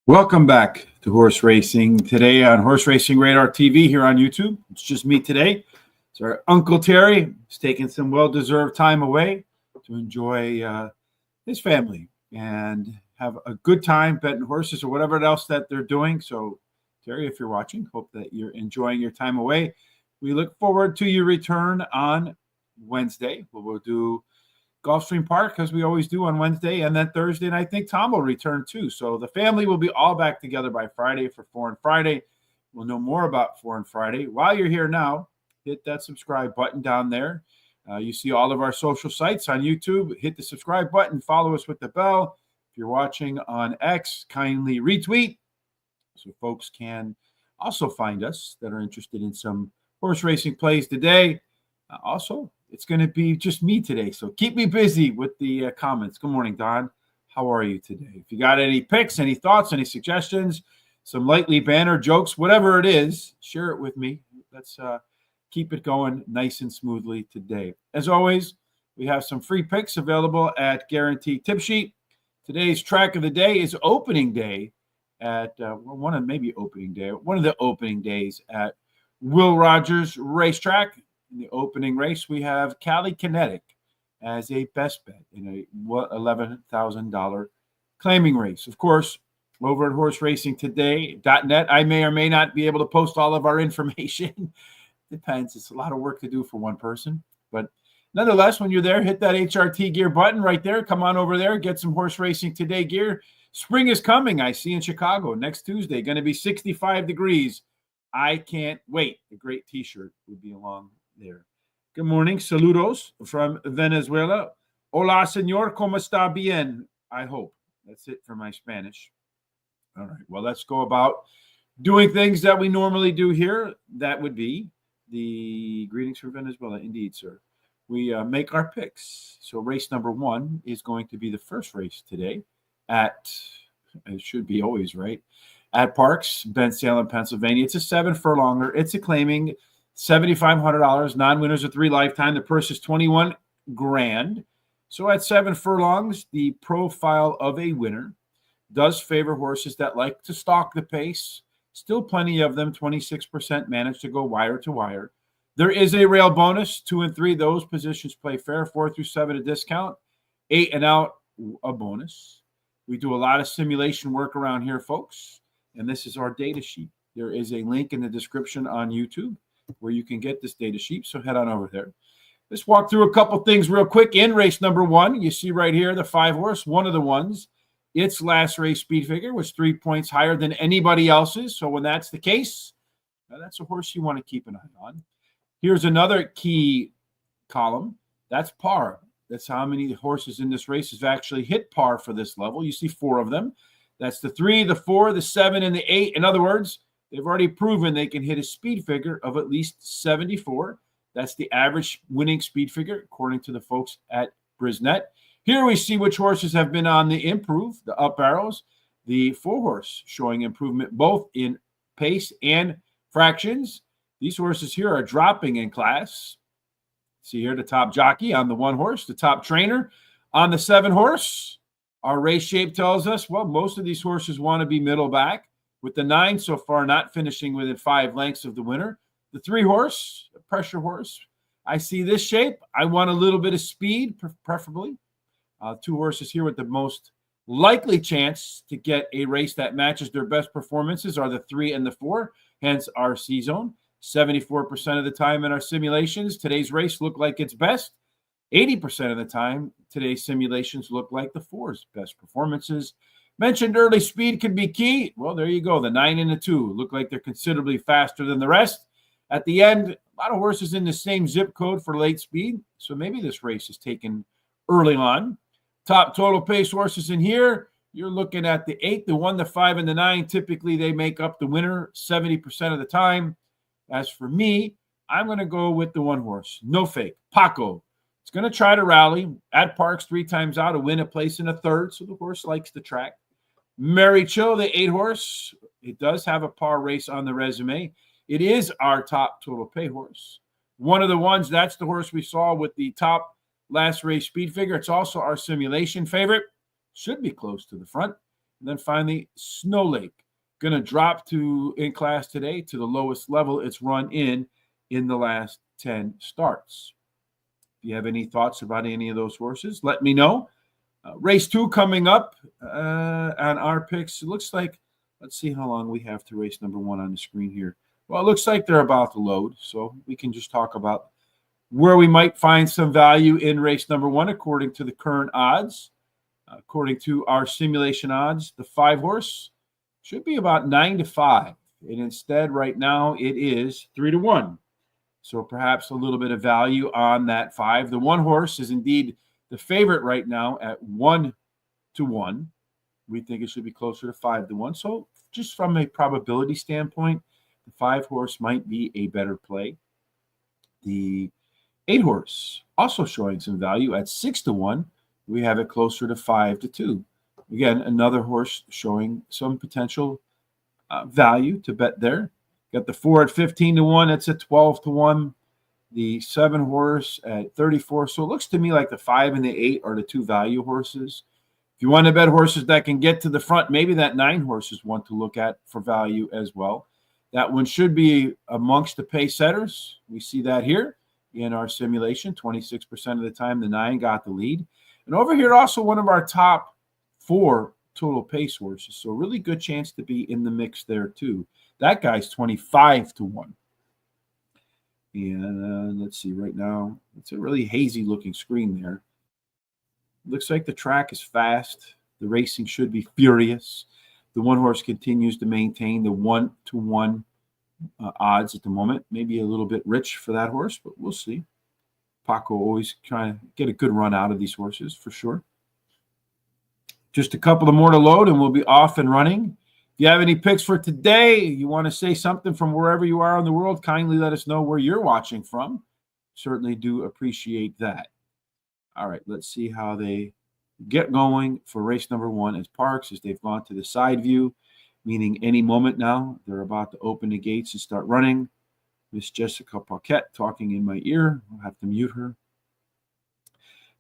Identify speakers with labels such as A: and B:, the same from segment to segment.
A: Welcome back to Horse Racing. Today on Horse Racing Radar TV here on YouTube. It's just me today. So our Uncle Terry is taking some well-deserved time away to enjoy his family and have a good time betting horses or whatever else that they're doing. So Terry, if you're watching, hope that you're enjoying your time away. We look forward to your return on Wednesday. We'll do Gulfstream Park, as we always do on Wednesday, and then Thursday, and I think Tom will return too. So the family will be all back together by Friday for Foreign Friday. We'll know more about Foreign Friday. While you're here now, hit that subscribe button down there. You see all of our social sites on YouTube. Hit the subscribe button. Follow us with the bell. If you're watching on X, kindly retweet so folks can also find us that are interested in some horse racing plays today. Also, it's going to be just me today, so keep me busy with the comments. Good morning, Don. How are you today? If you got any picks, any thoughts, any suggestions, some lightly banner jokes, whatever it is, share it with me. Let's keep it going nice and smoothly today. As always, we have some free picks available at Guaranteed Tip Sheet. Today's track of the day is opening day at one of the opening days at Will Rogers Racetrack. In the opening race, we have Cali Kinetic as a best bet in a $11,000 claiming race. Of course, over at horseracingtoday.net, I may or may not be able to post all of our information. Depends. It's a lot of work to do for one person. But nonetheless, when you're there, hit that HRT Gear button right there. Come on over there. Get some Horse Racing Today gear. Spring is coming, I see, in Chicago next Tuesday. Going to be 65 degrees. I can't wait. A great T-shirt would be along there. Good morning. Saludos from Venezuela. Hola, señor. ¿Cómo está bien? I hope. That's it for my Spanish. All right. Well, let's go about doing things that we normally do here. That would be the greetings from Venezuela. Indeed, sir. We make our picks. So race number 1 is going to be the first race today at, it should be always right, at Parx, Bensalem, Pennsylvania. It's a 7 furlonger. It's a claiming $7,500, non-winners of 3 lifetime. The purse is $21,000. So at 7 furlongs, the profile of a winner does favor horses that like to stalk the pace. Still plenty of them, 26% manage to go wire to wire. There is a rail bonus, 2 and 3. Those positions play fair, 4 through 7 a discount, 8 and out a bonus. We do a lot of simulation work around here, folks, and this is our data sheet. There is a link in the description on YouTube where you can get this data sheet, so head on over there. Let's walk through a couple things real quick. In race number 1, you see right here the 5 horse, one of the ones. Its last race speed figure was 3 points higher than anybody else's, so when that's the case, that's a horse you want to keep an eye on. Here's another key column. That's par. That's how many horses in this race have actually hit par for this level. You see 4 of them. That's the 3, the 4, the 7, and the 8. In other words, they've already proven they can hit a speed figure of at least 74. That's the average winning speed figure, according to the folks at Brisnet. Here we see which horses have been on the improve, the up arrows. The 4 horse showing improvement both in pace and fractions. These horses here are dropping in class. See here the top jockey on the 1 horse, the top trainer on the 7 horse. Our race shape tells us, well, most of these horses want to be middle back, with the 9 so far not finishing within 5 lengths of the winner. The 3 horse, the pressure horse, I see this shape. I want a little bit of speed, preferably. 2 horses here with the most likely chance to get a race that matches their best performances are the 3 and the 4, hence our C-zone. 74% of the time in our simulations, today's race looked like its best. 80% of the time, today's simulations look like the 4's best performances. Mentioned early speed could be key. Well, there you go. The 9 and the 2 look like they're considerably faster than the rest. At the end, a lot of horses in the same zip code for late speed, so maybe this race is taken early on. Top total pace horses in here, you're looking at the 8, the 1, the 5, and the 9. Typically, they make up the winner 70% of the time. As for me, I'm going to go with the 1 horse. No fake. Paco. It's going to try to rally at Parx 3 times out, to win a place in a 3rd, so the horse likes the track. Mary Chill, the 8 horse. It does have a par race on the resume. It is our top total pay horse. One of the ones, that's the horse we saw with the top last race speed figure. It's also our simulation favorite. Should be close to the front. And then finally, Snow Lake. Going to drop in class today to the lowest level it's run in the last 10 starts. If you have any thoughts about any of those horses, let me know. Race 2 coming up on our picks. It looks like, let's see how long we have to race number 1 on the screen here. Well, it looks like they're about to load, so we can just talk about where we might find some value in race number 1 according to the current odds. According to our simulation odds, the 5 horse should be about 9-5. And instead, right now, it is 3-1. So perhaps a little bit of value on that 5. The 1 horse is indeed the favorite right now at 1-1. We think it should be closer to 5-1. So just from a probability standpoint, the 5 horse might be a better play. The 8 horse also showing some value at 6-1. We have it closer to 5-2. Again, another horse showing some potential value to bet there. Got the 4 at 15-1. That's at 12-1. The 7 horse at 34. So it looks to me like the 5 and the 8 are the 2 value horses. If you want to bet horses that can get to the front, maybe that 9 horse is one to look at for value as well. That one should be amongst the pace setters. We see that here in our simulation. 26% of the time, the 9 got the lead. And over here, also one of our top 4 total pace horses. So a really good chance to be in the mix there too. That guy's 25-1. And let's see right now. It's a really hazy looking screen there. Looks like the track is fast. The racing should be furious. The 1 horse continues to maintain the 1-1 odds at the moment. Maybe a little bit rich for that horse, but we'll see. Paco always trying to get a good run out of these horses for sure. Just a couple of more to load and we'll be off and running. If you have any picks for today, you want to say something from wherever you are in the world, kindly let us know where you're watching from. Certainly do appreciate that. All right, let's see how they get going for race number 1 as Parx, as they've gone to the side view, meaning any moment now they're about to open the gates and start running. Miss Jessica Paquette talking in my ear. I'll have to mute her.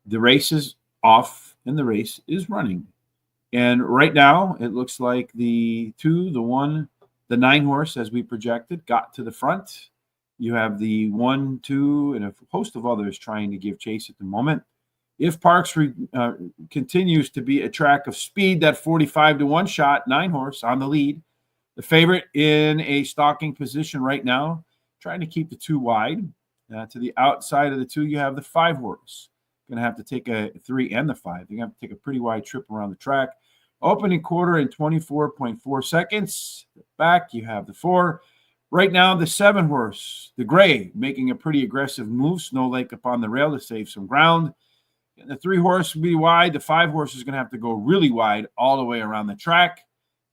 A: The race is off and the race is running. And right now, it looks like the 2, the 1, the 9 horse, as we projected, got to the front. You have the 1, 2, and a host of others trying to give chase at the moment. If Parx continues to be a track of speed, that 45-1 shot, 9 horse on the lead. The favorite in a stalking position right now, trying to keep the 2 wide. To the outside of the 2, you have the 5 horse. Going to have to take a 3 and the 5. You're going to have to take a pretty wide trip around the track. Opening quarter in 24.4 seconds. Back, you have the 4. Right now, the 7 horse, the gray, making a pretty aggressive move. Snow Lake up on the rail to save some ground. And the 3 horse will be wide. The 5 horse is going to have to go really wide all the way around the track.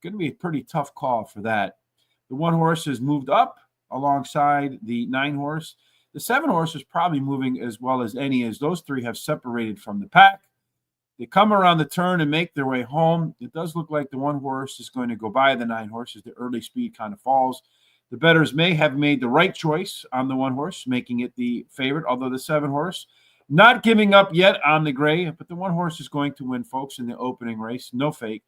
A: Going to be a pretty tough call for that. The 1 horse has moved up alongside the 9 horse. The 7 horse is probably moving as well as any, as those 3 have separated from the pack. They come around the turn and make their way home. It does look like the 1 horse is going to go by the 9 horse as the early speed kind of falls. The bettors may have made the right choice on the 1 horse, making it the favorite, although the 7 horse not giving up yet on the gray, but the 1 horse is going to win, folks, in the opening race. No fake.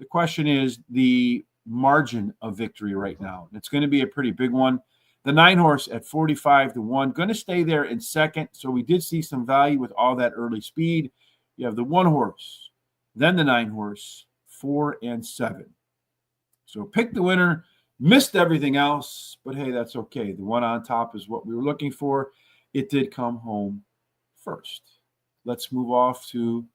A: The question is the margin of victory right now. It's going to be a pretty big one. The 9 horse at 45-1, going to stay there in second. So we did see some value with all that early speed. You have the 1 horse, then the 9 horse, 4 and 7. So pick the winner. Missed everything else, but hey, that's okay. The 1 on top is what we were looking for. It did come home first. Let's move off to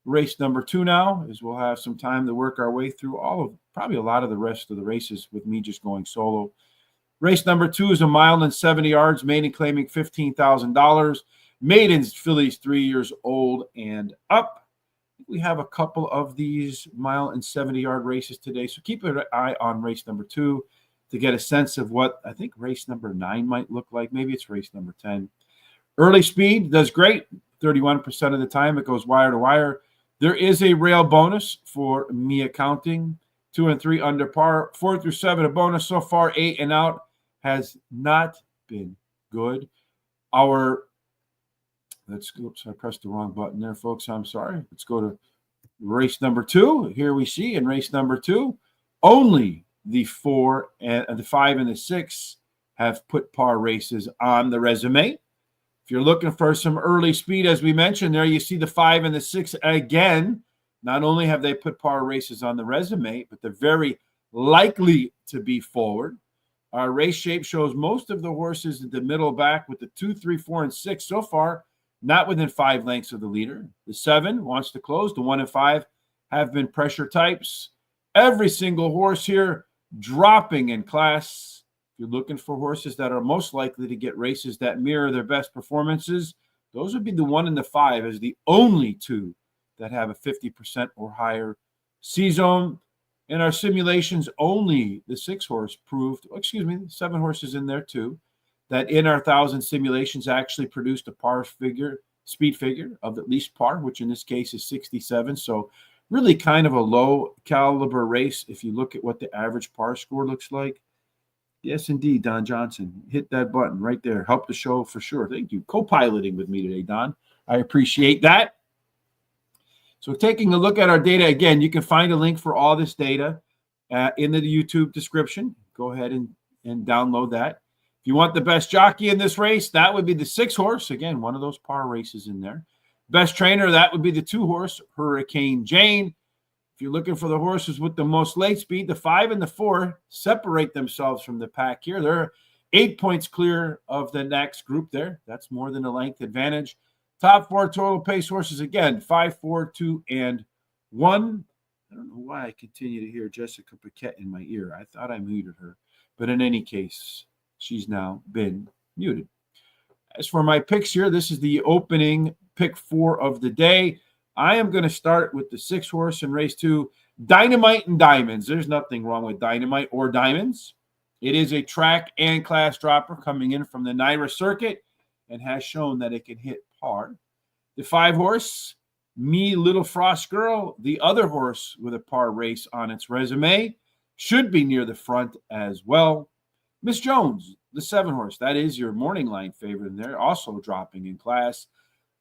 A: race number 2 now, as we'll have some time to work our way through probably a lot of the rest of the races with me just going solo. Race number 2 is a mile and 70 yards, maiden claiming $15,000. Maidens, fillies 3 years old and up. We have a couple of these mile and 70-yard races today, so keep an eye on race number 2 to get a sense of what I think race number 9 might look like. Maybe it's race number 10. Early speed does great. 31% of the time it goes wire to wire. There is a rail bonus for me accounting. 2 and 3 under par. 4 through 7 a bonus. So far, 8 and out has not been good. Oops, I pressed the wrong button there, folks. I'm sorry. Let's go to Race number 2, here we see in race number 2, only the 4 and the 5 and the 6 have put par races on the resume. If you're looking for some early speed, as we mentioned there, you see the 5 and the 6 again. Not only have they put par races on the resume, but they're very likely to be forward. Our race shape shows most of the horses in the middle back with the 2, 3, 4, and 6 so far not within 5 lengths of the leader. The 7 wants to close. The 1 and 5 have been pressure types. Every single horse here dropping in class. If you're looking for horses that are most likely to get races that mirror their best performances, those would be the 1 and the 5 as the only 2 that have a 50% or higher C-zone. In our simulations, only the 6 horse proved, 7 horses in there too, that in our 1,000 simulations actually produced a par figure, speed figure of at least par, which in this case is 67. So really kind of a low caliber race if you look at what the average par score looks like. Yes, indeed, Don Johnson. Hit that button right there. Help the show for sure. Thank you. Co-piloting with me today, Don. I appreciate that. So taking a look at our data, again, you can find a link for all this data in the YouTube description. Go ahead and download that. If you want the best jockey in this race, that would be the 6 horse. Again, one of those par races in there. Best trainer, that would be the 2 horse, Hurricane Jane. If you're looking for the horses with the most late speed, the 5 and the 4 separate themselves from the pack here. They're 8 points clear of the next group there. That's more than a length advantage. Top 4 total pace horses, again, 5, 4, 2, and 1. I don't know why I continue to hear Jessica Paquette in my ear. I thought I muted her. But in any case, she's now been muted. As for my picks here, this is the opening pick 4 of the day. I am going to start with the 6 horse in race 2, Dynamite and Diamonds. There's nothing wrong with Dynamite or Diamonds. It is a track and class dropper coming in from the NYRA circuit and has shown that it can hit par. The 5 horse, Me Little Frost Girl, the other horse with a par race on its resume, should be near the front as well. Miss Jones, the 7 horse, that is your morning line favorite in there, also dropping in class.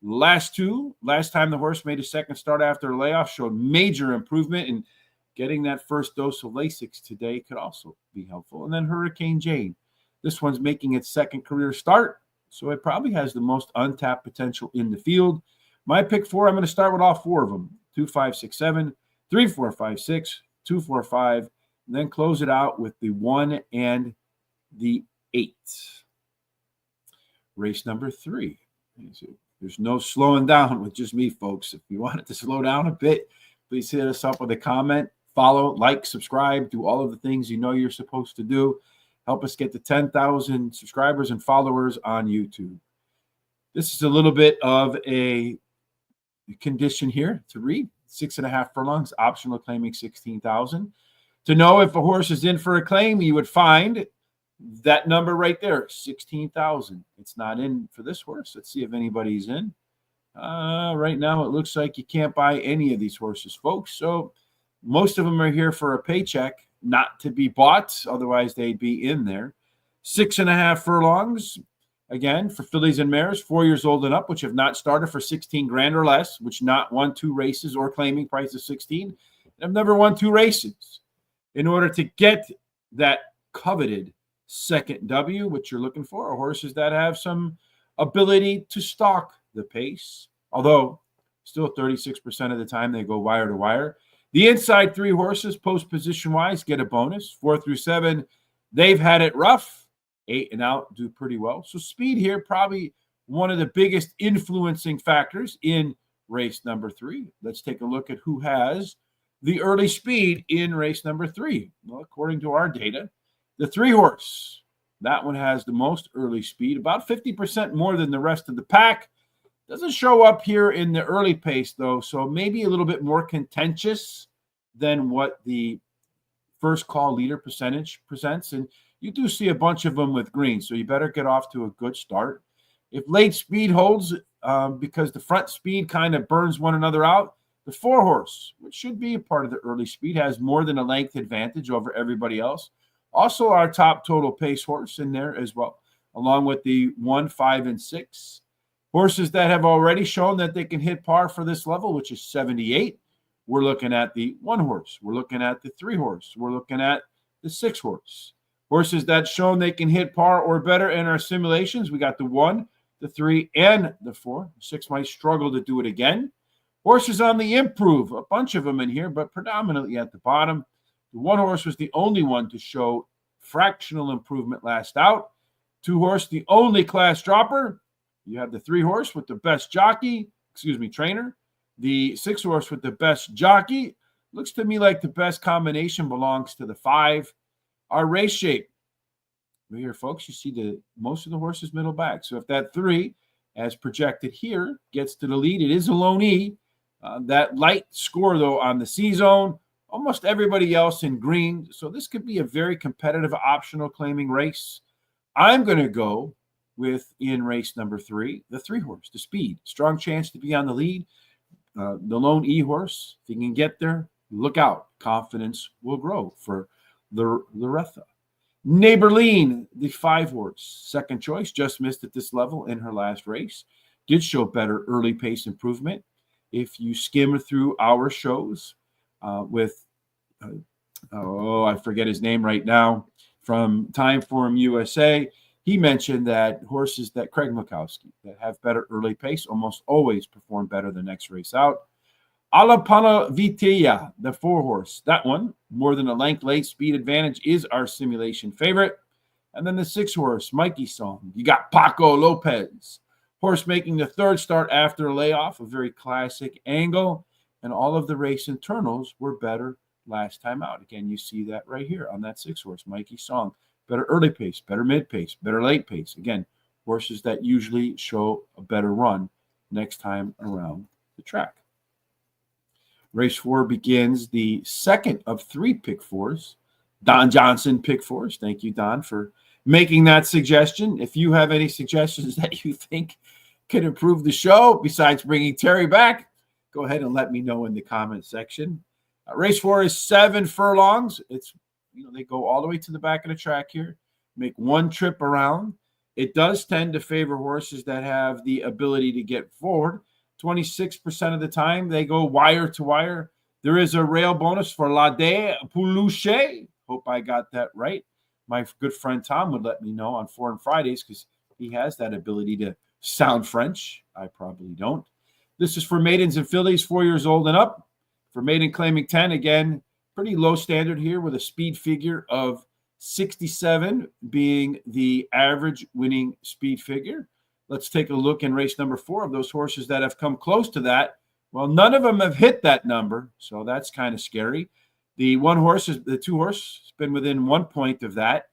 A: Last time the horse made a second start after a layoff, showed major improvement, and getting that first dose of Lasix today could also be helpful. And then Hurricane Jane. This one's making its second career start, so it probably has the most untapped potential in the field. My pick 4, I'm going to start with all 4 of them. 2, 5, 6, 7, 3, 4, 5, 6, 2, 4, 5, and then close it out with the 1 and the 8. Race number 3. There's no slowing down with just me, folks. If you want it to slow down a bit, please hit us up with a comment, follow, like, subscribe, do all of the things you know you're supposed to do. Help us get to 10,000 subscribers and followers on YouTube. This is a little bit of a condition here to read. 6.5 furlongs, optional claiming 16,000. To know if a horse is in for a claim, you would find that number right there, 16,000. It's not in for this horse. Let's see if anybody's in. Right now, it looks like you can't buy any of these horses, folks. So most of them are here for a paycheck, not to be bought. Otherwise, they'd be in there. 6.5 furlongs. Again, for fillies and mares, 4 years old and up, which have not started for 16 grand or less, which not won 2 races or claiming price of 16, and have never won 2 races. In order to get that coveted second W, which you're looking for, are horses that have some ability to stalk the pace, although still 36% of the time they go wire to wire. The inside 3 horses, post position wise, get a bonus. 4 through 7, they've had it rough. 8 and out do pretty well. So speed here, probably one of the biggest influencing factors in race number 3. Let's take a look at who has the early speed in race number 3. Well, according to our data, the 3 horse, that one has the most early speed, about 50% more than the rest of the pack. Doesn't show up here in the early pace, though, so maybe a little bit more contentious than what the first call leader percentage presents. And you do see a bunch of them with green, so you better get off to a good start. If late speed holds, because the front speed kind of burns one another out, the 4 horse, which should be a part of the early speed, has more than a length advantage over everybody else. Also, our top total pace horse in there as well, along with the 1, 5, and 6. Horses that have already shown that they can hit par for this level, which is 78. We're looking at the 1 horse. We're looking at the 3 horse. We're looking at the 6 horse. Horses that shown they can hit par or better in our simulations. We got the 1, the 3, and the 4. 6 might struggle to do it again. Horses on the improve, a bunch of them in here, but predominantly at the bottom. The 1 horse was the only one to show fractional improvement last out. 2 horse, the only class dropper. You have the 3 horse with the best trainer. The 6 horse with the best jockey. Looks to me like the best combination belongs to the 5. Our race shape. Right here, folks, you see most of the horses middle back. So if that 3, as projected here, gets to the lead, it is a lone E. That light score, though, on the C zone, almost everybody else in green. So this could be a very competitive optional claiming race. I'm going to go with, in race number 3, the 3 horse, the speed. Strong chance to be on the lead. The lone E horse, if you can get there, look out. Confidence will grow for the Loretha. Neighborline, the 5 horse, second choice, just missed at this level in her last race. Did show better early pace improvement. If you skim through our shows with, I forget his name right now, from Timeform USA, he mentioned that horses that Craig Mikowski that have better early pace almost always perform better the next race out. Alapana Vitaya, the 4 horse. That one, more than a length late speed advantage, is our simulation favorite. And then the 6 horse, Mikey Song. You got Paco Lopez. Horse making the 3rd start after a layoff, a very classic angle. And all of the race internals were better last time out. Again, you see that right here on that 6 horse, Mikey Song. Better early pace, better mid pace, better late pace. Again, horses that usually show a better run next time around the track. Race 4 begins the second of 3 pick 4s. Don Johnson pick 4s. Thank you, Don, for making that suggestion. If you have any suggestions that you think could improve the show, besides bringing Terry back, go ahead and let me know in the comment section. Race 4 is 7 furlongs. It's, they go all the way to the back of the track here, make 1 trip around. It does tend to favor horses that have the ability to get forward. 26% of the time, they go wire to wire. There is a rail bonus for Lade Poulouche. Hope I got that right. My good friend Tom would let me know on Foreign Fridays because he has that ability to sound French. I probably don't. This is for maidens and fillies 4 years old and up. For maiden claiming 10, again, pretty low standard here with a speed figure of 67 being the average winning speed figure. Let's take a look in race number 4 of those horses that have come close to that. Well, none of them have hit that number, so that's kind of scary. The 2 horse has been within 1 point of that.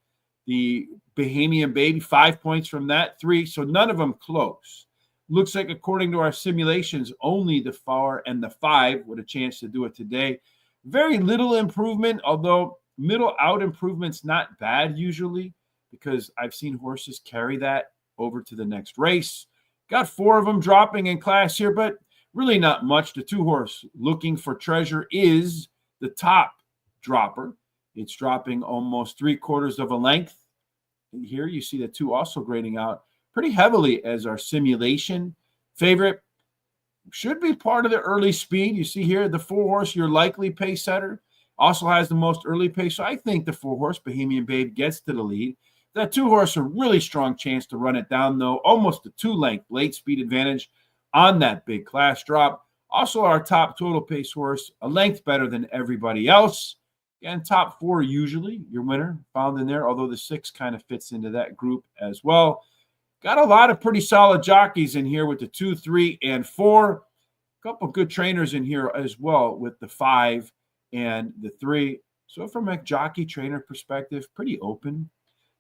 A: The Bahamian Baby, 5 points from that, 3, so none of them close. Looks like, according to our simulations, only the 4 and the 5 with a chance to do it today. Very little improvement, although middle out improvement's not bad usually, because I've seen horses carry that over to the next race. Got 4 of them dropping in class here, but really not much. The 2 horse Looking for Treasure is the top dropper. It's dropping almost 3/4 of a length. And here you see the 2 also grading out pretty heavily as our simulation favorite. Should be part of the early speed. You see here the 4 horse, your likely pace setter, also has the most early pace. So I think the 4 horse Bahamian Babe gets to the lead. That 2 horse, a really strong chance to run it down, though. Almost a 2-length late speed advantage on that big class drop. Also, our top total pace horse, a length better than everybody else. Again, top 4 usually your winner found in there, although the 6 kind of fits into that group as well. Got a lot of pretty solid jockeys in here with the 2, 3, and 4. A couple good trainers in here as well with the 5 and the 3. So from a jockey trainer perspective, pretty open.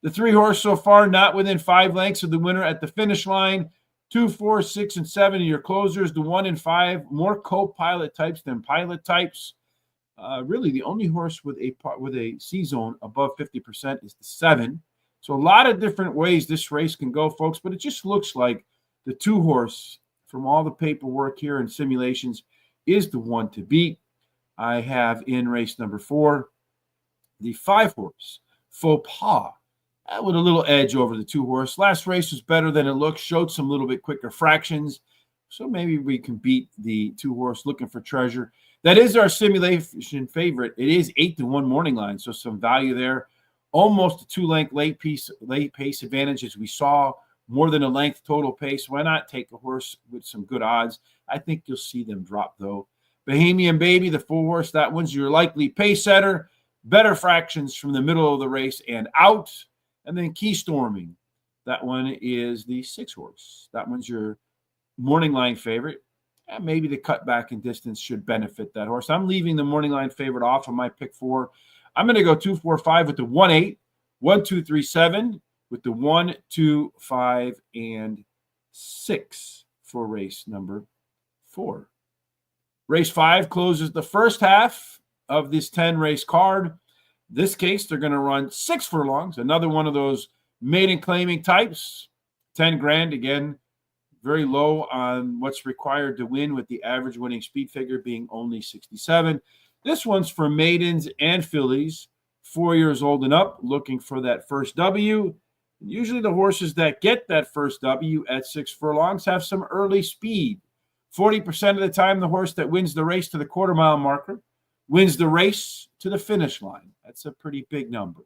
A: The 3 horse so far not within 5 lengths of the winner at the finish line. 2, 4, 6, and 7 are your closers. The 1 and 5 more co-pilot types than pilot types. Really, the only horse with a C zone above 50% is the 7. So a lot of different ways this race can go, folks. But it just looks like the 2 horse, from all the paperwork here and simulations, is the one to beat. I have in race number 4 the 5 horse Faux Pas. With a little edge over the 2 horse. Last race was better than it looked, showed some little bit quicker fractions. So maybe we can beat the 2-horse Looking for Treasure. That is our simulation favorite. It is 8-1 morning line, so some value there. Almost a 2-length late pace advantage, as we saw, more than a length total pace. Why not take a horse with some good odds? I think you'll see them drop, though. Bohemian Baby, the 4-horse, that one's your likely pace setter. Better fractions from the middle of the race and out. And then Key Storming, that one is the 6-horse. That one's your morning line favorite. And maybe the cutback in distance should benefit that horse. I'm leaving the morning line favorite off of my pick 4. I'm going to go 2, 4, 5 with the 1, 8, 1, 2, 3, 7 with the 1, 2, 5, and 6 for race number 4. Race 5 closes the first half of this 10-race card. This case, they're going to run 6 furlongs, another one of those maiden claiming types. 10 grand, again, very low on what's required to win, with the average winning speed figure being only 67. This one's for maidens and fillies, 4 years old and up, looking for that first W. Usually the horses that get that first W at 6 furlongs have some early speed. 40% of the time, the horse that wins the race to the quarter-mile marker wins the race to the finish line. That's a pretty big number.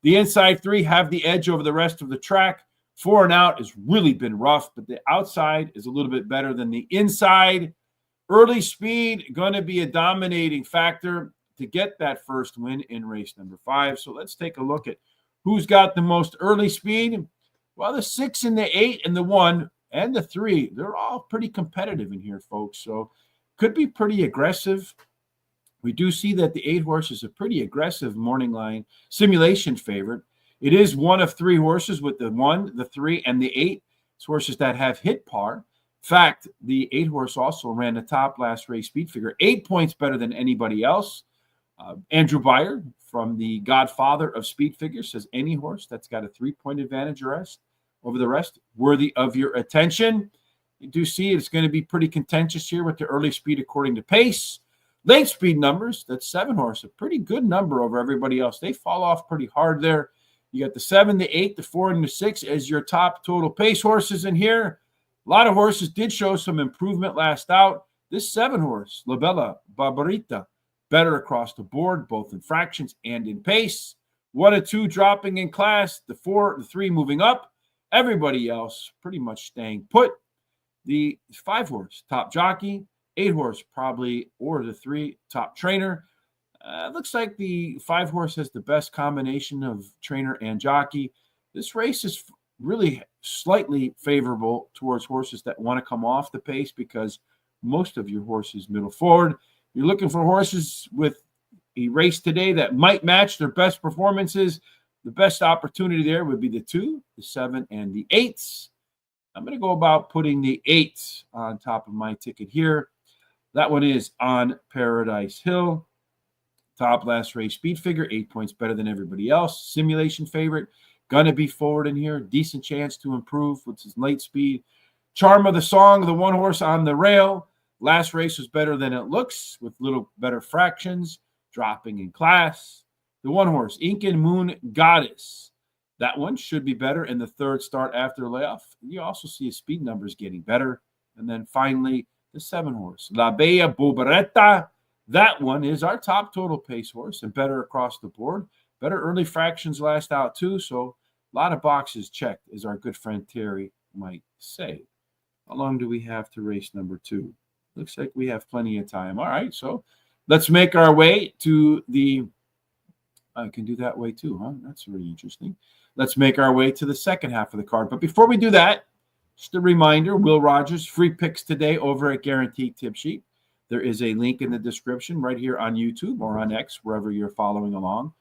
A: The inside 3 have the edge over the rest of the track. 4 and out has really been rough, but the outside is a little bit better than the inside. Early speed going to be a dominating factor to get that first win in race number 5. So let's take a look at who's got the most early speed. Well, the 6 and the 8 and the 1 and the 3, they're all pretty competitive in here, folks. So could be pretty aggressive. We do see that the 8-horse is a pretty aggressive morning line simulation favorite. It is one of 3 horses with the 1, the 3, and the 8. It's horses that have hit par. In fact, the 8-horse also ran the top last race speed figure, 8 points better than anybody else. Andrew Beyer, from the godfather of speed figures, says any horse that's got a 3-point advantage over the rest, worthy of your attention. You do see it's going to be pretty contentious here with the early speed according to pace. Late speed numbers, that 7-horse, a pretty good number over everybody else. They fall off pretty hard there. You got the 7, the 8, the 4, and the 6 as your top total pace horses in here. A lot of horses did show some improvement last out. This 7-horse, La Bella Barbarita, better across the board, both in fractions and in pace. 1 and 2 dropping in class. The 4, the 3 moving up. Everybody else pretty much staying put. The 5-horse, top jockey. 8-horse probably, or the 3, top trainer. Looks like the 5-horse has the best combination of trainer and jockey. This race is really slightly favorable towards horses that want to come off the pace, because most of your horses middle forward. You're looking for horses with a race today that might match their best performances. The best opportunity there would be the 2, the 7, and the 8s. I'm going to go about putting the 8 on top of my ticket here. That one is On Paradise Hill. Top last race speed figure, 8 points better than everybody else. Simulation favorite, going to be forward in here. Decent chance to improve with his late speed. Charm of the Song, the 1-horse on the rail. Last race was better than it looks, with little better fractions, dropping in class. The 1-horse, Incan Moon Goddess. That one should be better in the 3rd start after layoff. You also see his speed numbers getting better. And then finally, the 7-horse, La Bella Barbarita. That one is our top total pace horse and better across the board. Better early fractions last out too. So a lot of boxes checked, as our good friend Terry might say. How long do we have to race number 2? Looks like we have plenty of time. All right, so let's make our way to the I can do that way too, huh? That's really interesting. Let's make our way to the second half of the card. But before we do that, just a reminder, Will Rogers, free picks today over at Guaranteed Tip Sheet. There is a link in the description right here on YouTube or on X, wherever you're following along.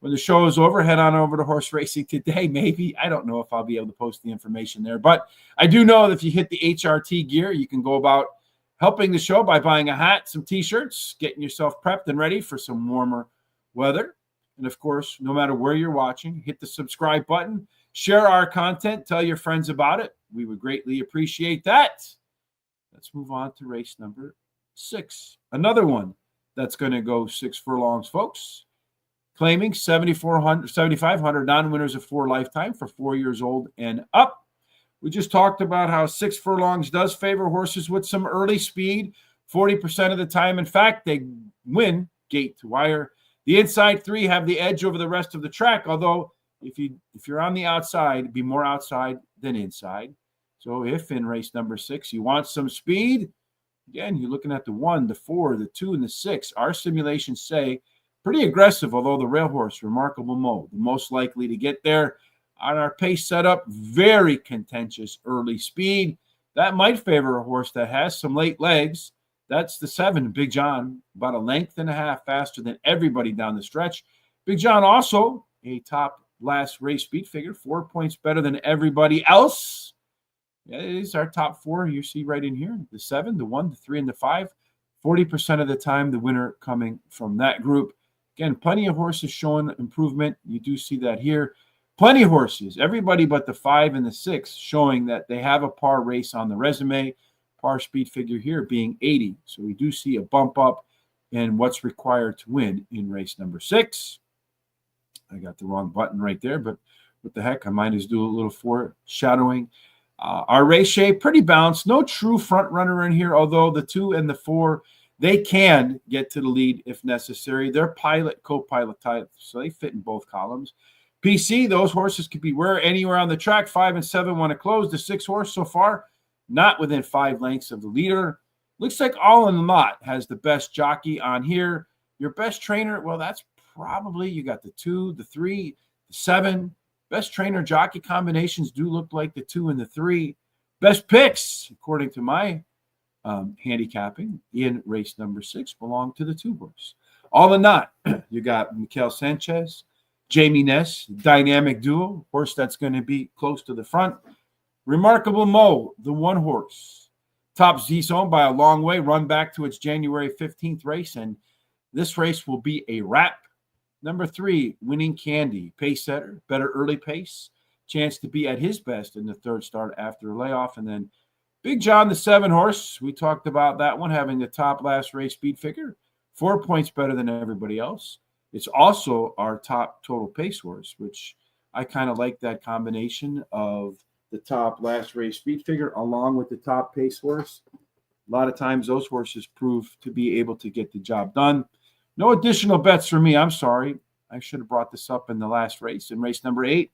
A: When the show is over, head on over to Horse Racing Today. Maybe. I don't know if I'll be able to post the information there. But I do know that if you hit the HRT Gear, you can go about helping the show by buying a hat, some T-shirts, getting yourself prepped and ready for some warmer weather. And, of course, no matter where you're watching, hit the subscribe button, share our content, tell your friends about it. We would greatly appreciate that. Let's move on to race number 6. Another one that's going to go 6 furlongs, folks. Claiming 7,500 non-winners of 4 lifetime for 4 years old and up. We just talked about how 6 furlongs does favor horses with some early speed 40% of the time. In fact, they win gate to wire. The inside 3 have the edge over the rest of the track, although if you're on the outside, be more outside than inside. So if in race number 6 you want some speed, again, you're looking at the 1, the 4, the 2, and the 6. Our simulations say pretty aggressive, although the rail horse, Remarkable Mo, the most likely to get there. On our pace setup, very contentious early speed. That might favor a horse that has some late legs. That's the 7, Big John, about a length and a half faster than everybody down the stretch. Big John also a top last race speed figure, 4 points better than everybody else. It is our top 4 you see right in here. The 7, the 1, the 3, and the 5. 40% of the time, the winner coming from that group. Again, plenty of horses showing improvement. You do see that here. Plenty of horses, everybody but the 5 and the 6, showing that they have a par race on the resume. Par speed figure here being 80. So we do see a bump up in what's required to win in race number 6. I got the wrong button right there, but what the heck, I might as do a little foreshadowing. Our race shape, pretty balanced. No true front runner in here, although the 2 and the 4, they can get to the lead if necessary. They're pilot, co-pilot type, so they fit in both columns. PC, those horses could be anywhere on the track. 5 and 7 want to close. The 6 horse so far, not within 5 lengths of the leader. Looks like All in the Lot has the best jockey on here. Your best trainer, well, that's probably, you got the 2, the 3, the 7. Best trainer jockey combinations do look like the 2 and the 3. Best picks, according to my handicapping in race number 6, belong to the 2 horse. All in Not, you got Mikel Sanchez, Jamie Ness, dynamic duo, horse that's going to be close to the front. Remarkable Mo, the 1 horse. Top Z-Zone by a long way, run back to its January 15th race, and this race will be a wrap. Number 3, Winning Candy, pace setter, better early pace, chance to be at his best in the 3rd start after a layoff. And then Big John, the 7 horse, we talked about that one having the top last race speed figure, 4 points better than everybody else. It's also our top total pace horse, which I kind of like that combination of the top last race speed figure along with the top pace horse. A lot of times those horses prove to be able to get the job done. No additional bets for me. I'm sorry. I should have brought this up in the last race, in race number 8.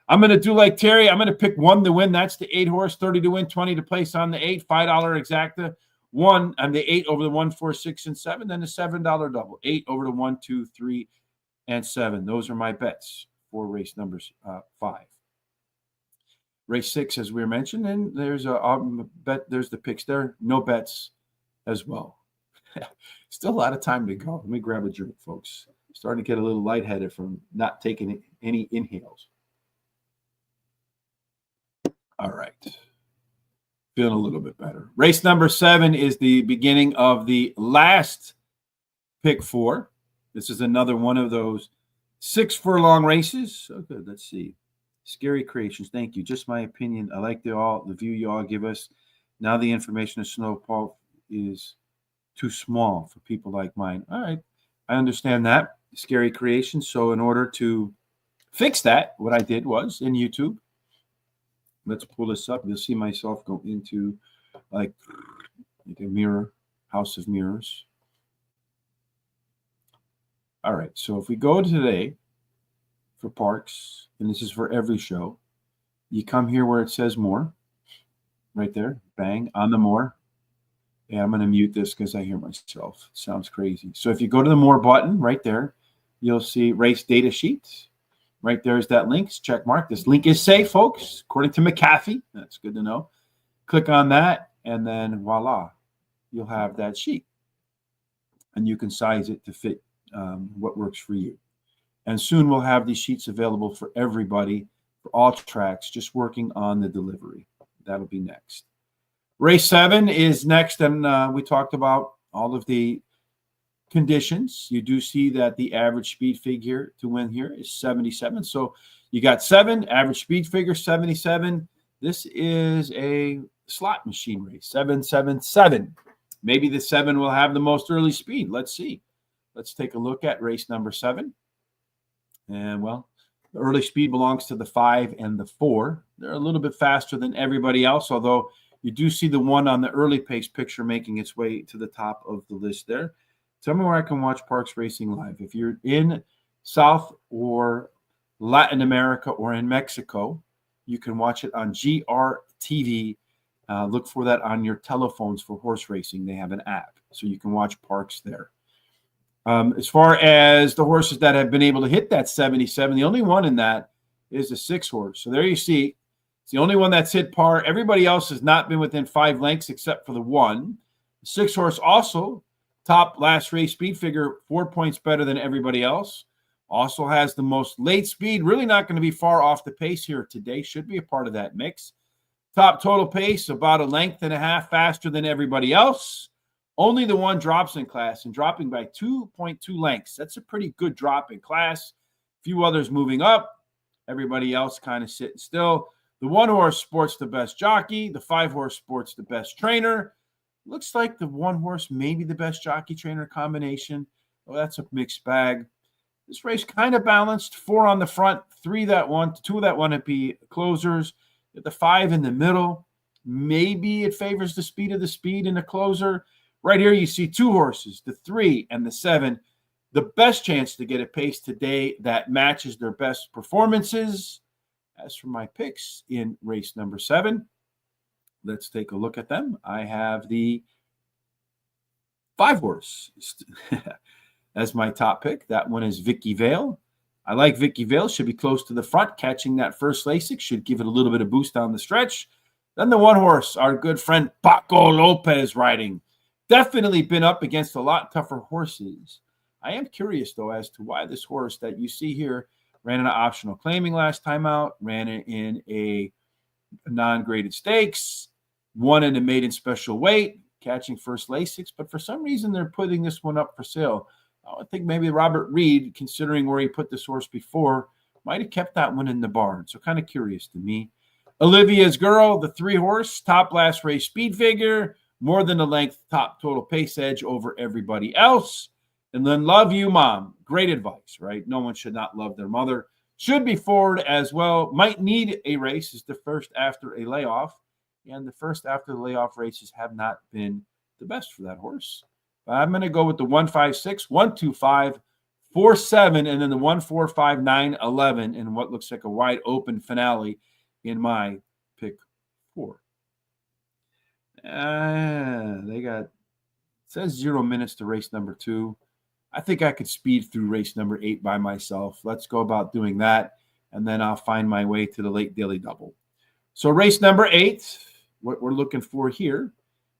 A: I'm going to do like Terry. I'm going to pick 1 to win. That's the 8 horse, 30 to win, 20 to place on the 8, $5 exacta. 1 on the 8 over the 1, 4, 6, and 7. Then the $7 double. 8 over the 1, 2, 3, and 7. Those are my bets for race numbers 5. Race 6, as we mentioned, and there's a bet. There's the picks there. No bets as well. Still a lot of time to go. Let me grab a drink, folks. Starting to get a little lightheaded from not taking any inhales. All right. Feeling a little bit better. Race number 7 is the beginning of the last pick 4. This is another one of those 6 furlong races. So good. Let's see. Scary Creations. Thank you. Just my opinion. I like the view you all give us. Now the information of Snowball is too small for people like mine. All right. I understand that. Scary Creations. So in order to fix that, what I did was in YouTube, let's pull this up. You'll see myself go into like a mirror, house of mirrors. All right. So if we go today for Parx, and this is for every show, you come here where it says more, right there, bang, on the more. Yeah, I'm going to mute this because I hear myself. It sounds crazy. So if you go to the more button right there, you'll see race data sheets. Right there is that link. It's check mark. This link is safe, folks, according to McAfee. That's good to know. Click on that, and then voila, you'll have that sheet. And you can size it to fit what works for you. And soon we'll have these sheets available for everybody, for all tracks, just working on the delivery. That'll be next. Race 7 is next, and we talked about all of the conditions. You do see that the average speed figure to win here is 77. So you got 7, average speed figure 77. This is a slot machine race, 777. Maybe the 7 will have the most early speed. Let's see. Let's take a look at race number 7. And, well, the early speed belongs to the 5 and the 4. They're a little bit faster than everybody else, although you do see the one on the early pace picture making its way to the top of the list there. Tell me where I can watch Parx Racing live. If you're in South or Latin America or in Mexico, you can watch it on GRTV. Look for that on your telephones for horse racing. They have an app, so you can watch Parx there. As far as the horses that have been able to hit that 77, the only one in that is the 6 horse. So there you see, it's the only one that's hit par. Everybody else has not been within 5 lengths except for the one. The 6 horse also top last race speed figure, 4 points better than everybody else. Also has the most late speed. Really not going to be far off the pace here today. Should be a part of that mix. Top total pace, about a length and a half faster than everybody else. Only the one drops in class and dropping by 2.2 lengths. That's a pretty good drop in class. A few others moving up. Everybody else kind of sitting still. The 1 horse sports the best jockey. The 5 horse sports the best trainer. Looks like the 1 horse maybe the best jockey trainer combination. Oh, that's a mixed bag. This race kind of balanced. 4 on the front, 3 that one, 2 that one at be closers. The 5 in the middle. Maybe it favors the speed of the speed in the closer. Right here you see 2 horses, the 3 and the 7. The best chance to get a pace today that matches their best performances. As for my picks in race number 7, let's take a look at them. I have the 5 horse as my top pick. That one is Vicky Vale. I like Vicky Vale. Should be close to the front. Catching that first Lasik should give it a little bit of boost down the stretch. Then the 1 horse, our good friend Paco Lopez riding. Definitely been up against a lot tougher horses. I am curious, though, as to why this horse that you see here ran in an optional claiming last time out, ran it in a non-graded stakes, won in a maiden special weight, catching first Lasix, but for some reason they're putting this one up for sale. I think maybe Robert Reed, considering where he put this horse before, might have kept that one in the barn. So kind of curious to me. Olivia's Girl, the 3 horse, top last race speed figure, more than a length top total pace edge over everybody else. And then Love You Mom, great advice, right? No one should not love their mother. Should be forward as well. Might need a race. Is the first after a layoff. And the first after the layoff races have not been the best for that horse. I'm going to go with the 156, 125, 47, and then the 145, 9, 11 in what looks like a wide open finale in my pick 4. They got, it says 0 minutes to race number 2. I think I could speed through race number 8 by myself. Let's go about doing that, and then I'll find my way to the late daily double. So race number 8, what we're looking for here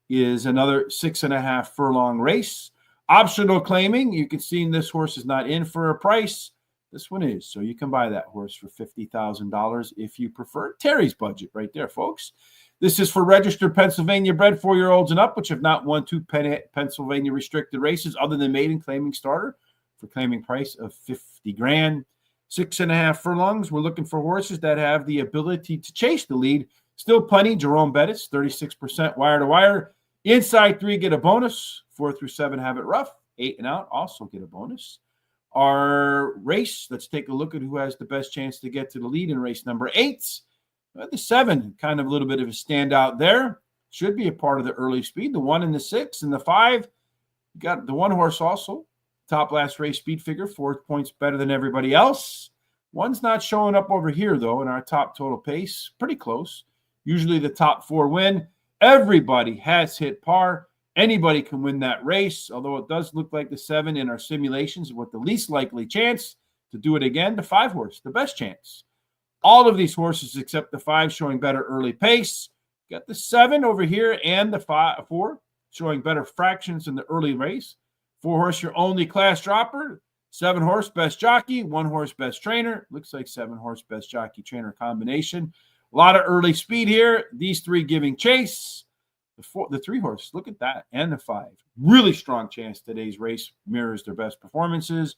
A: is another 6.5 furlong race. Optional claiming. You can see this horse is not in for a price. This one is. So you can buy that horse for $50,000 if you prefer. Terry's budget right there, folks. This is for registered Pennsylvania bred 4-year-olds and up, which have not won 2 Pennsylvania restricted races other than maiden claiming starter for claiming price of $50,000. 6.5 furlongs. We're looking for horses that have the ability to chase the lead. Still plenty. Jerome Bettis, 36% wire to wire. Inside 3 get a bonus. 4 through 7 have it rough. 8 and out also get a bonus. Our race, let's take a look at who has the best chance to get to the lead in race number 8. The 7, kind of a little bit of a standout there. Should be a part of the early speed. The 1 and the 6 and the 5. You got the 1 horse also. Top last race speed figure, 4 points better than everybody else. 1's not showing up over here, though, in our top total pace. Pretty close. Usually the top 4 win. Everybody has hit par. Anybody can win that race, although it does look like the 7 in our simulations with the least likely chance to do it again. The 5 horse, the best chance. All of these horses except the 5 showing better early pace. Got the 7 over here and the 4 showing better fractions in the early race. 4 horse, your only class dropper. 7 horse, best jockey. 1 horse, best trainer. Looks like 7 horse, best jockey trainer combination. A lot of early speed here. These 3 giving chase. The 3 horse, look at that, and the 5. Really strong chance today's race mirrors their best performances.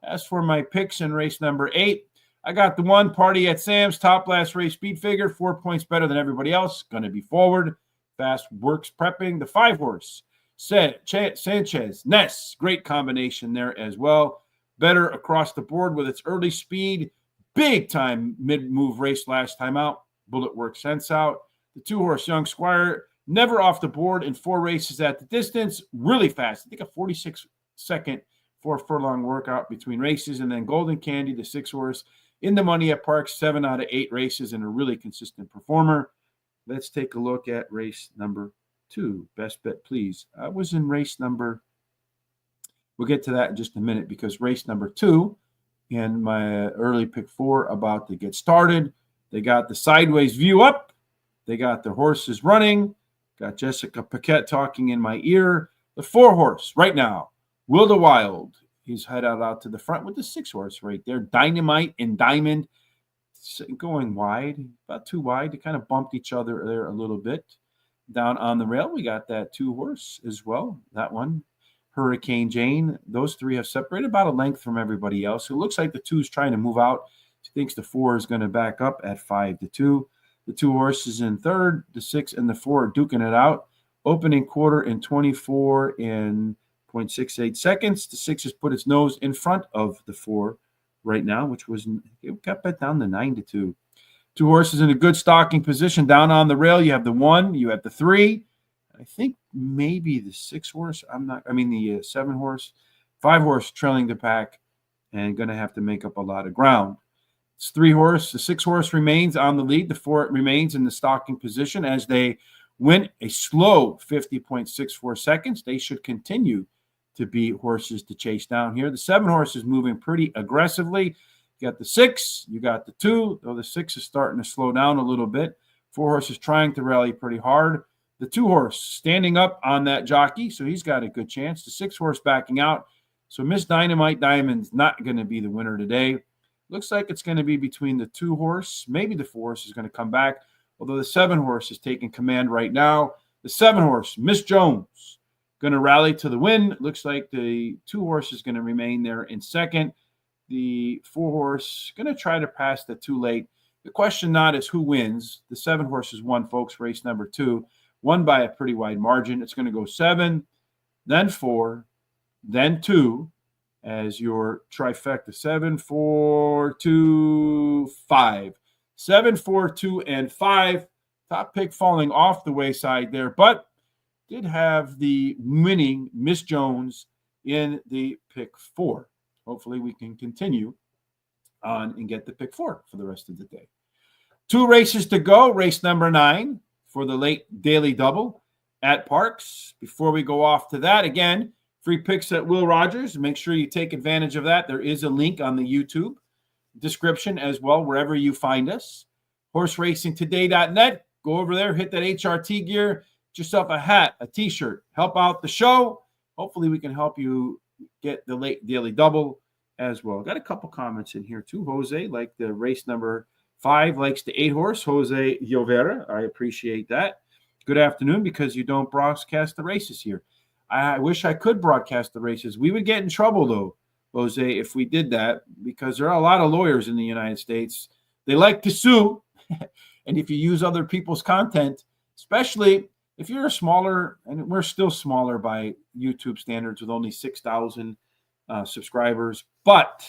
A: As for my picks in race number 8, I got the 1 Party at Sam's, top last race speed figure, 4 points better than everybody else. Going to be forward. Fast works prepping. The 5 horse, Sanchez, Ness, great combination there as well. Better across the board with its early speed. Big time mid-move race last time out. Bullet Work Sense out. The 2-horse Young Squire, never off the board in 4 races at the distance, really fast. I think a 46-second 4-furlong workout between races. And then Golden Candy, the 6-horse, in the money at Parx, 7 out of 8 races, and a really consistent performer. Let's take a look at race number 2. Best bet, please. I was in race number, we'll get to that in just a minute, because race number 2 and my early pick 4 about to get started. They got the sideways view up. They got the horses running. Got Jessica Paquette talking in my ear. The 4-horse right now, Will the Wild. He's headed out to the front with the 6-horse right there. Dynamite and Diamond going wide, about too wide. They kind of bumped each other there a little bit. Down on the rail, we got that 2-horse as well. That one, Hurricane Jane. Those 3 have separated about a length from everybody else. It looks like the 2 is trying to move out. She thinks the 4 is going to back up at 5-2. The 2 horses in third, the 6 and the 4 are duking it out. Opening quarter in 24 and 0.68 seconds. The 6 has put its nose in front of the 4 right now, which was, it got bet down to 9-2. 2 horses in a good stalking position. Down on the rail, you have the 1, you have the 3. I think maybe the 6-horse. The 7-horse. 5-horse trailing the pack and going to have to make up a lot of ground. It's 3-horse. The 6-horse remains on the lead. The 4 remains in the stalking position as they went a slow 50.64 seconds. They should continue to be horses to chase down here. The 7-horse is moving pretty aggressively. You got the 6, you got the 2, though the 6 is starting to slow down a little bit. 4-horse is trying to rally pretty hard. The 2-horse standing up on that jockey, so he's got a good chance. The 6-horse backing out. So Miss Dynamite Diamond's not going to be the winner today. Looks like it's going to be between the 2-horse. Maybe the 4-horse is going to come back, although the 7-horse is taking command right now. The 7-horse, Miss Jones, going to rally to the win. Looks like the 2-horse is going to remain there in second. The 4-horse going to try to pass the 2 late. The question not is who wins. The 7-horse has won, folks, race number 2. Won by a pretty wide margin. It's going to go 7, then 4, then 2. As your trifecta, 7, 4, 2, 5. 7, 4, 2, and 5. Top pick falling off the wayside there, but did have the winning Miss Jones in the pick 4. Hopefully we can continue on and get the pick 4 for the rest of the day. 2 races to go. Race number 9 for the late daily double at Parx. Before we go off to that, again, free picks at Will Rogers. Make sure you take advantage of that. There is a link on the YouTube description as well, wherever you find us. HorseRacingToday.net. Go over there, hit that HRT gear, get yourself a hat, a T-shirt. Help out the show. Hopefully we can help you get the late daily double as well. Got a couple comments in here too. Jose, like the race number 5, likes the 8-horse. Jose Llovera. I appreciate that. Good afternoon, because you don't broadcast the races here. I wish I could broadcast the races. We would get in trouble, though, Jose, if we did that, because there are a lot of lawyers in the United States. They like to sue. And if you use other people's content, especially if you're a smaller, and we're still smaller by YouTube standards with only 6,000 subscribers, but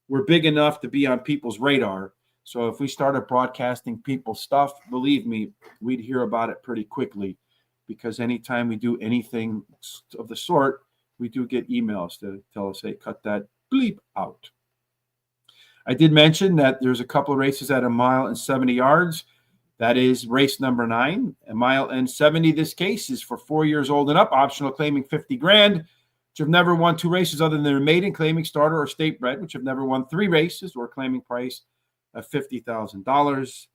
A: we're big enough to be on people's radar. So if we started broadcasting people's stuff, believe me, we'd hear about it pretty quickly. Because anytime we do anything of the sort, we do get emails to tell us, hey, cut that bleep out. I did mention that there's a couple of races at 1 mile and 70 yards. That is race number 9. 1 mile and 70, this case, is for 4 years old and up. Optional claiming 50 grand, which have never won 2 races other than their maiden, claiming starter or state bred, which have never won 3 races or claiming price of $50,000.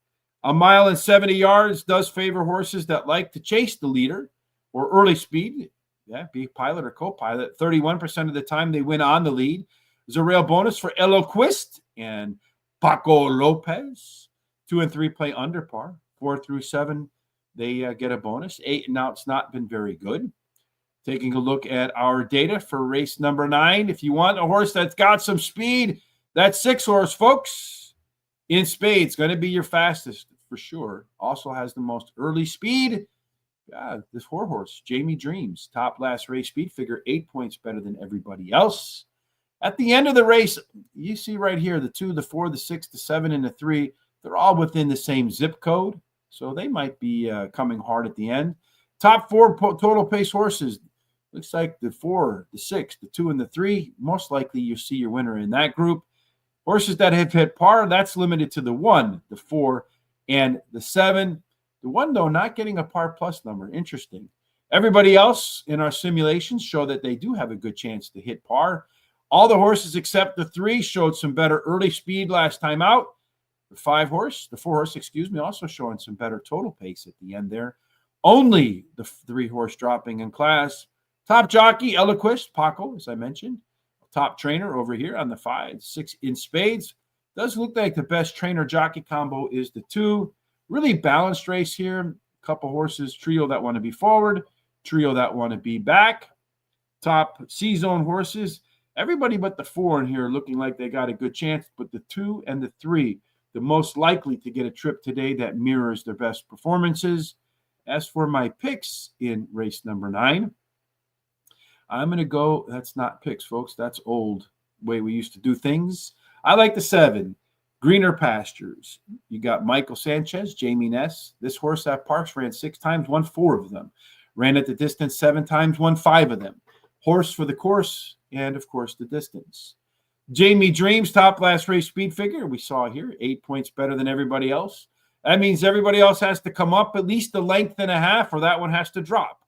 A: 1 mile and 70 yards does favor horses that like to chase the leader or early speed. Yeah, be pilot or co-pilot. 31% of the time they win on the lead. There's a rail bonus for Eloquist and Paco Lopez. 2 and 3 play under par. 4 through 7, they get a bonus. 8 and now it's not been very good. Taking a look at our data for race number 9. If you want a horse that's got some speed, that 6-horse, folks, in spades, going to be your fastest for sure. Also has the most early speed. This 4-horse, Jamie Dreams, top last race speed figure, 8 points better than everybody else. At the end of the race, you see right here, the 2, the 4, the 6, the 7, and the 3. They're all within the same zip code, so they might be coming hard at the end. Top 4 total pace horses. Looks like the 4, the 6, the 2, and the 3. Most likely you'll see your winner in that group. Horses that have hit par, that's limited to the 1, the 4, and the 7. The 1, though, not getting a par plus number. Interesting. Everybody else in our simulations show that they do have a good chance to hit par. All the horses except the 3 showed some better early speed last time out. The 4 horse, also showing some better total pace at the end there. Only the 3 horse dropping in class. Top jockey, Eloquist, Paco, as I mentioned. Top trainer over here on the 5, 6 in spades. Does look like the best trainer jockey combo is the 2. Really balanced race here. A couple horses, trio that want to be forward, trio that want to be back. Top C-zone horses. Everybody but the 4 in here looking like they got a good chance, but the 2 and the 3, the most likely to get a trip today that mirrors their best performances. As for my picks in race number 9, I'm going to go, that's not picks, folks. That's old way we used to do things. I like the 7, Greener Pastures. You got Michael Sanchez, Jamie Ness. This horse at Parx ran 6 times, won 4 of them. Ran at the distance 7 times, won 5 of them. Horse for the course, and of course the distance. Jamie Dreams, top last race speed figure. We saw here, 8 points better than everybody else. That means everybody else has to come up at least a length and a half, or that one has to drop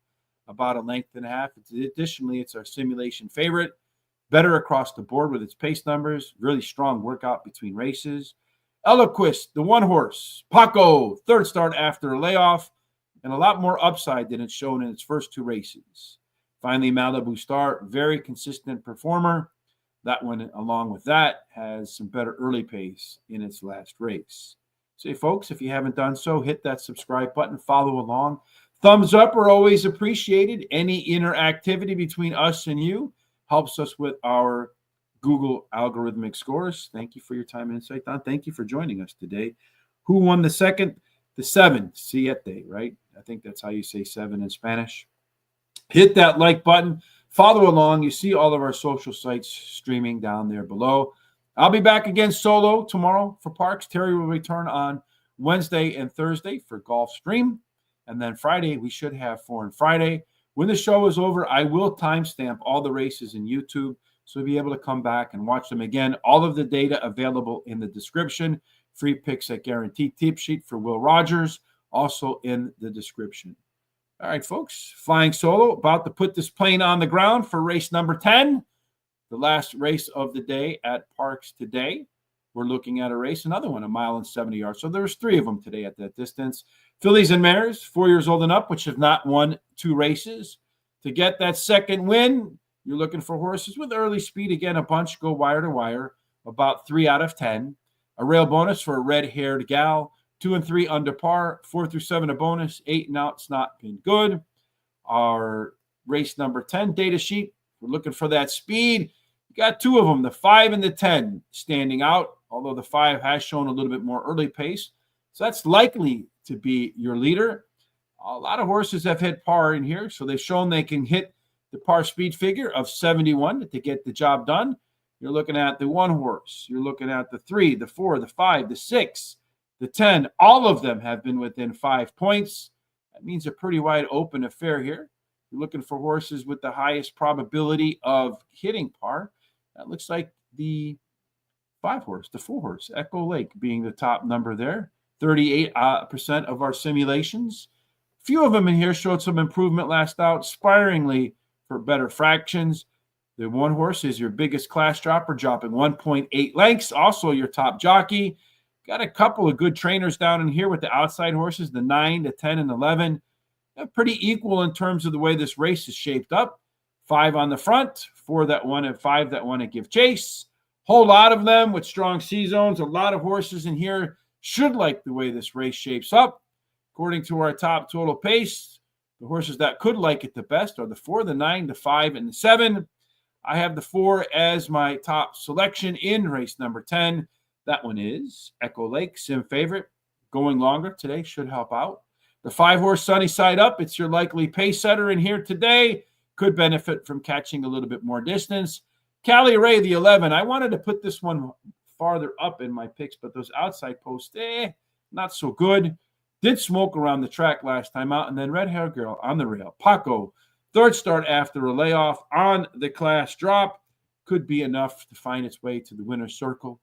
A: about a length and a half. Additionally, it's our simulation favorite. Better across the board with its pace numbers. Really strong workout between races. Eloquist, the 1 horse. Paco, 3rd start after a layoff, and a lot more upside than it's shown in its first 2 races. Finally, Malibu Star, very consistent performer. That one, along with that, has some better early pace in its last race. So, folks, if you haven't done so, hit that subscribe button, follow along. Thumbs up are always appreciated. Any interactivity between us and you helps us with our Google algorithmic scores. Thank you for your time and insight, Don. Thank you for joining us today. Who won the second? The 7, siete, right? I think that's how you say 7 in Spanish. Hit that like button. Follow along. You see all of our social sites streaming down there below. I'll be back again solo tomorrow for Parx. Terry will return on Wednesday and Thursday for Golf Stream. And then Friday, we should have Foreign Friday. When the show is over, I will timestamp all the races in YouTube, so you'll be able to come back and watch them again. All of the data available in the description. Free picks at Guaranteed Tip Sheet for Will Rogers, also in the description. All right, folks, flying solo, about to put this plane on the ground for race number 10, the last race of the day at Parx today. We're looking at a race, another one, 1 mile and 70 yards. So there's 3 of them today at that distance. Fillies and mares, 4 years old and up, which have not won 2 races. To get that second win, you're looking for horses with early speed. Again, a bunch go wire to wire, about 3 out of 10. A rail bonus for a red-haired gal. 2 and 3 under par. 4 through 7 a bonus. 8 and out's not been good. Our race number 10 data sheet. We're looking for that speed. You got 2 of them, the 5 and the 10, standing out, although the 5 has shown a little bit more early pace. So that's likely to be your leader. A lot of horses have hit par in here, so they've shown they can hit the par speed figure of 71 to get the job done. You're looking at the 1 horse. You're looking at the 3, the 4, the 5, the 6, the 10. All of them have been within 5 points. That means a pretty wide open affair here. You're looking for horses with the highest probability of hitting par. That looks like the 5 horse, the 4 horse, Echo Lake being the top number there. 38% of our simulations. Few of them in here showed some improvement last out, aspiringly for better fractions. The 1 horse is your biggest class dropper, dropping 1.8 lengths. Also your top jockey. Got a couple of good trainers down in here with the outside horses, the 9, the 10, and 11. They're pretty equal in terms of the way this race is shaped up. 5 on the front, 4 that want and 5 that want to give chase. Whole lot of them with strong C-zones. A lot of horses in here should like the way this race shapes up. According to our top total pace, the horses that could like it the best are the 4, the 9, the 5, and the 7. I have the 4 as my top selection in race number 10. That one is Echo Lake, sim favorite. Going longer today should help out. The 5 horse Sunny Side Up, it's your likely pace setter in here today. Could benefit from catching a little bit more distance. Cali Ray, the 11. I wanted to put this one farther up in my picks, but those outside posts, not so good. Did smoke around the track last time out, and then Red Hair Girl on the rail. Paco, third start after a layoff on the class drop, could be enough to find its way to the winner's circle.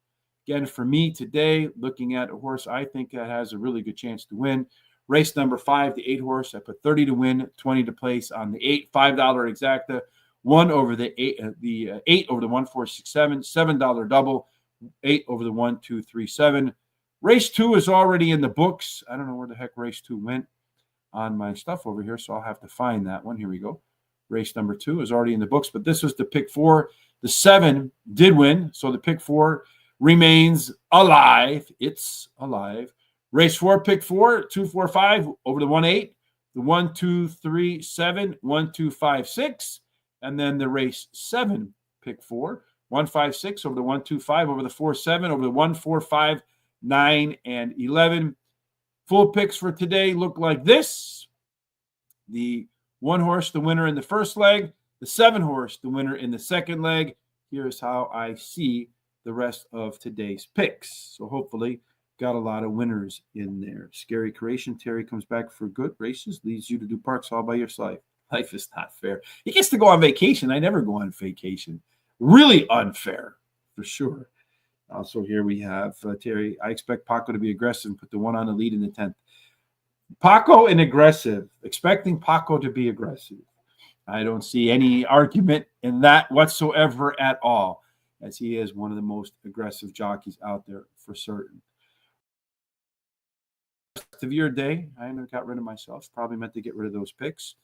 A: Again, for me today, looking at a horse I think that has a really good chance to win. Race number 5, the 8 horse. I put 30 to win, 20 to place on the 8, $5 exacta, 1 over the 8 over the 1, 4, 6, 7, $7 double, 8 over the 1, 2, 3, 7. Race 2 is already in the books. I don't know where the heck race 2 went on my stuff over here, so I'll have to find that one. Here we go. Race number 2 is already in the books, but this was the pick 4. The 7 did win, so the pick 4 remains alive. It's alive. Race 4, pick 4, 2, 4, 5 over the 1, 8, the 1, 2, 3, 7, 1, 2, 5, 6, and then the race 7, pick 4, 1, 5, 6 over the 1, 2, 5 over the 4, 7 over the 1, 4, 5, 9, and 11. Full picks for today look like this. The 1 horse, the winner in the first leg. The 7 horse, the winner in the second leg. Here's how I see the rest of today's picks. So hopefully got a lot of winners in there. Scary Creation. Terry comes back for good races. Leads you to do Parx all by yourself. Life is not fair. He gets to go on vacation. I never go on vacation. Really unfair, for sure. Also here we have Terry. I expect Paco to be aggressive and put the 1 on the lead in the 10th. Paco and aggressive. Expecting Paco to be aggressive. I don't see any argument in that whatsoever at all, as he is one of the most aggressive jockeys out there for certain. Rest of your day, I got rid of myself. Probably meant to get rid of those picks.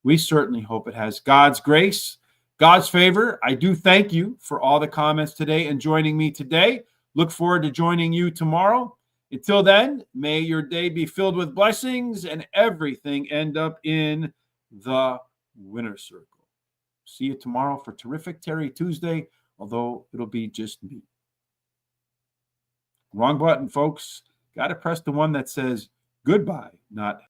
A: We certainly hope it has God's grace, God's favor. I do thank you for all the comments today and joining me today. Look forward to joining you tomorrow. Until then, may your day be filled with blessings and everything end up in the winner's circle. See you tomorrow for Terrific Terry Tuesday, although it'll be just me. Wrong button, folks. Got to press the one that says goodbye, not